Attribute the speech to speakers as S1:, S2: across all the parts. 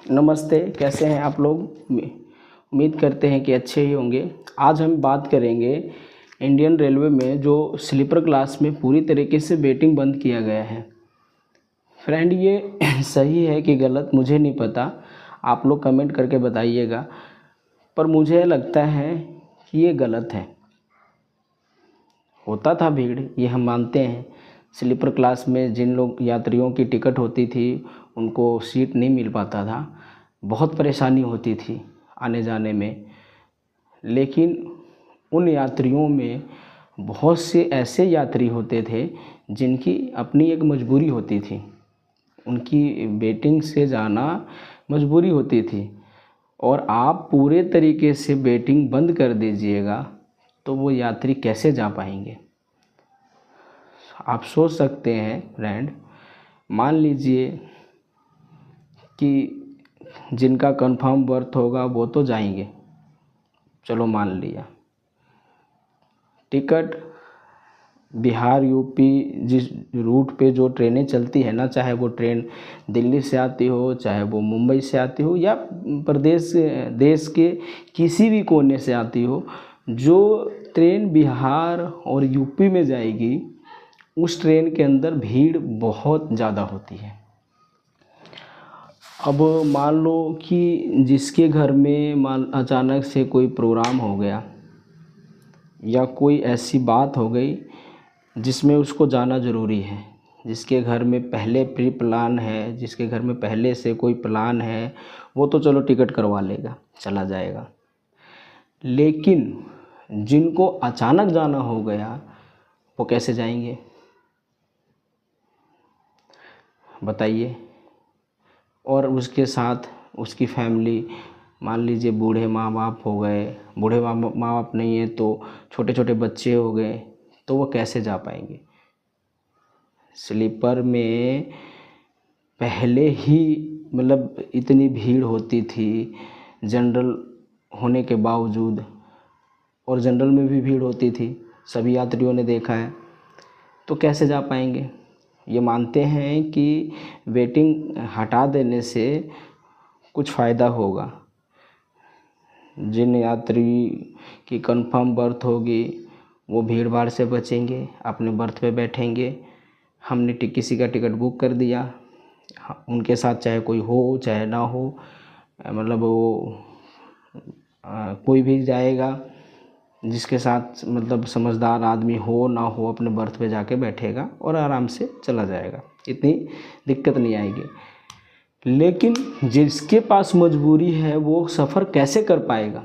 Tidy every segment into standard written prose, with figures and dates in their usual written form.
S1: नमस्ते, कैसे हैं आप लोग। उम्मीद करते हैं कि अच्छे ही होंगे। आज हम बात करेंगे इंडियन रेलवे में जो स्लीपर क्लास में पूरी तरीके से वेटिंग बंद किया गया है। फ्रेंड, ये सही है कि गलत मुझे नहीं पता, आप लोग कमेंट करके बताइएगा, पर मुझे लगता है कि ये गलत है। होता था भीड़, ये हम मानते हैं। स्लीपर क्लास में जिन लोग यात्रियों की टिकट होती थी उनको सीट नहीं मिल पाता था, बहुत परेशानी होती थी आने जाने में। लेकिन उन यात्रियों में बहुत से ऐसे यात्री होते थे जिनकी अपनी एक मजबूरी होती थी, उनकी वेटिंग से जाना मजबूरी होती थी। और आप पूरे तरीके से वेटिंग बंद कर दीजिएगा तो वो यात्री कैसे जा पाएंगे। आप सोच सकते हैं फ्रेंड, मान लीजिए कि जिनका कंफर्म बर्थ होगा वो तो जाएंगे, चलो मान लिया। टिकट बिहार यूपी जिस रूट पे जो ट्रेनें चलती है ना, चाहे वो ट्रेन दिल्ली से आती हो, चाहे वो मुंबई से आती हो, या देश के किसी भी कोने से आती हो, जो ट्रेन बिहार और यूपी में जाएगी उस ट्रेन के अंदर भीड़ बहुत ज़्यादा होती है। अब मान लो कि जिसके घर में अचानक से कोई प्रोग्राम हो गया या कोई ऐसी बात हो गई जिसमें उसको जाना ज़रूरी है, जिसके घर में पहले प्री प्लान है, जिसके घर में पहले से कोई प्लान है, वो तो चलो टिकट करवा लेगा, चला जाएगा। लेकिन जिनको अचानक जाना हो गया वो कैसे जाएंगे बताइए। और उसके साथ उसकी फैमिली, मान लीजिए बूढ़े माँ बाप हो गए, बूढ़े माँ बाप नहीं है तो छोटे छोटे बच्चे हो गए, तो वो कैसे जा पाएंगे। स्लीपर में पहले ही मतलब इतनी भीड़ होती थी जनरल होने के बावजूद, और जनरल में भी भीड़ होती थी, सभी यात्रियों ने देखा है, तो कैसे जा पाएंगे। ये मानते हैं कि वेटिंग हटा देने से कुछ फ़ायदा होगा। जिन यात्री की कंफर्म बर्थ होगी वो भीड़ भाड़ से बचेंगे, अपने बर्थ पे बैठेंगे। हमने किसी का टिकट बुक कर दिया, उनके साथ चाहे कोई हो चाहे ना हो, मतलब वो कोई भी जाएगा जिसके साथ मतलब समझदार आदमी हो ना हो, अपने बर्थ पे जाके बैठेगा और आराम से चला जाएगा, इतनी दिक्कत नहीं आएगी। लेकिन जिसके पास मजबूरी है वो सफ़र कैसे कर पाएगा।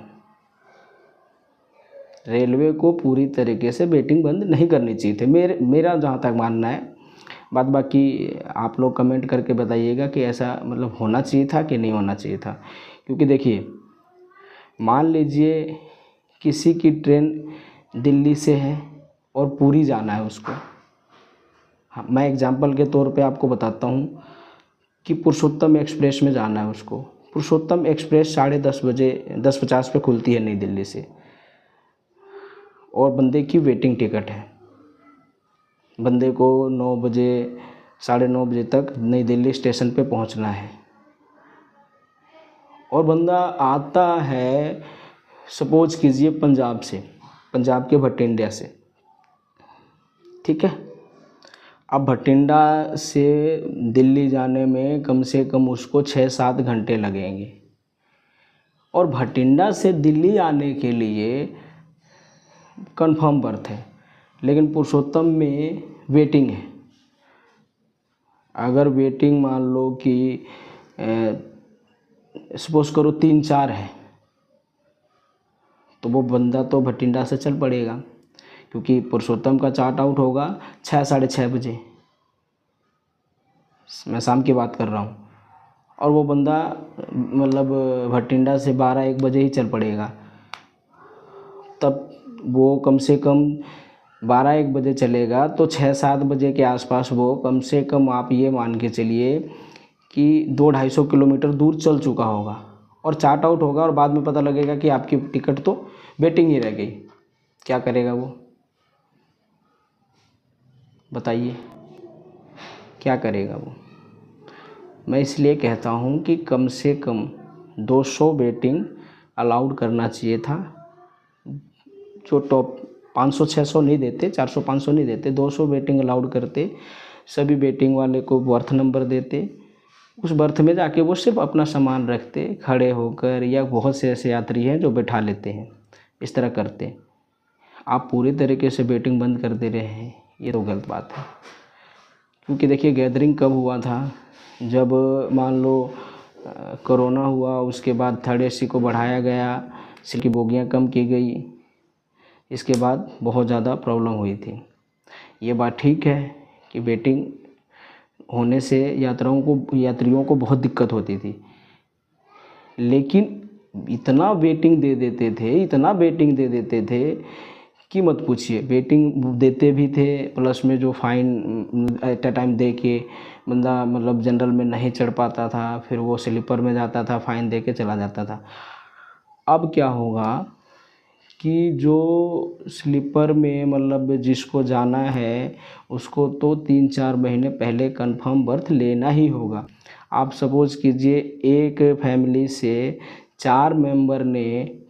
S1: रेलवे को पूरी तरीके से वेटिंग बंद नहीं करनी चाहिए थी, मेरा जहाँ तक मानना है। बात बाकी आप लोग कमेंट करके बताइएगा कि ऐसा मतलब होना चाहिए था कि नहीं होना चाहिए था। क्योंकि देखिए, मान लीजिए किसी की ट्रेन दिल्ली से है और पूरी जाना है उसको। हाँ, मैं एग्जांपल के तौर पे आपको बताता हूँ कि पुरुषोत्तम एक्सप्रेस में जाना है उसको। पुरुषोत्तम एक्सप्रेस 10:30 बजे 10:50 पे खुलती है नई दिल्ली से, और बंदे की वेटिंग टिकट है। बंदे को 9 बजे 9:30 बजे तक नई दिल्ली स्टेशन पे पहुंचना है, और बंदा आता है सपोज कीजिए पंजाब से, पंजाब के भटिंडा से, ठीक है। अब भटिंडा से दिल्ली जाने में कम से कम उसको 6-7 घंटे लगेंगे, और भटिंडा से दिल्ली आने के लिए कंफर्म बर्थ है, लेकिन पुरुषोत्तम में वेटिंग है। अगर वेटिंग मान लो कि सपोज करो 3-4 है, तो वो बंदा तो भटिंडा से चल पड़ेगा, क्योंकि पुरुषोत्तम का चार्ट आउट होगा 6-6:30 बजे, मैं शाम की बात कर रहा हूँ, और वो बंदा मतलब भटिंडा से 12-1 बजे ही चल पड़ेगा। तब वो कम से कम 12-1 बजे चलेगा तो 6-7 बजे के आसपास वो कम से कम आप ये मान के चलिए कि 200-250 किलोमीटर दूर चल चुका होगा, और चार्ट आउट होगा, और बाद में पता लगेगा कि आपकी टिकट तो वेटिंग ही रह गई। क्या करेगा वो बताइए, क्या करेगा वो। मैं इसलिए कहता हूँ कि कम से कम 200 वेटिंग अलाउड करना चाहिए था। जो टॉप 500-600 नहीं देते, 400-500 नहीं देते, 200 वेटिंग अलाउड करते, सभी वेटिंग वाले को बर्थ नंबर देते, उस बर्थ में जाके वो सिर्फ अपना सामान रखते खड़े होकर, या बहुत से ऐसे यात्री हैं जो बैठा लेते हैं, इस तरह करते। आप पूरे तरीके से वेटिंग बंद कर दे रहे हैं, ये तो गलत बात है। क्योंकि देखिए गैदरिंग कब हुआ था, जब मान लो कोरोना हुआ, उसके बाद 3rd AC को बढ़ाया गया, सीट की बोगियाँ कम की गई, इसके बाद बहुत ज़्यादा प्रॉब्लम हुई थी। ये बात ठीक है कि वेटिंग होने से यात्रियों को बहुत दिक्कत होती थी, लेकिन इतना वेटिंग दे देते थे कि मत पूछिए। वेटिंग देते भी थे, प्लस में जो फ़ाइन एट अ टाइम दे के बंदा मतलब जनरल में नहीं चढ़ पाता था, फिर वो स्लीपर में जाता था, फ़ाइन दे के चला जाता था। अब क्या होगा कि जो स्लीपर में मतलब जिसको जाना है उसको तो 3-4 महीने पहले कंफर्म बर्थ लेना ही होगा। आप सपोज़ कीजिए एक फैमिली से 4 मेंबर ने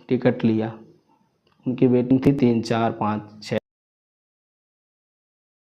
S1: टिकट लिया, उनकी वेटिंग थी 3, 4, 5, 6,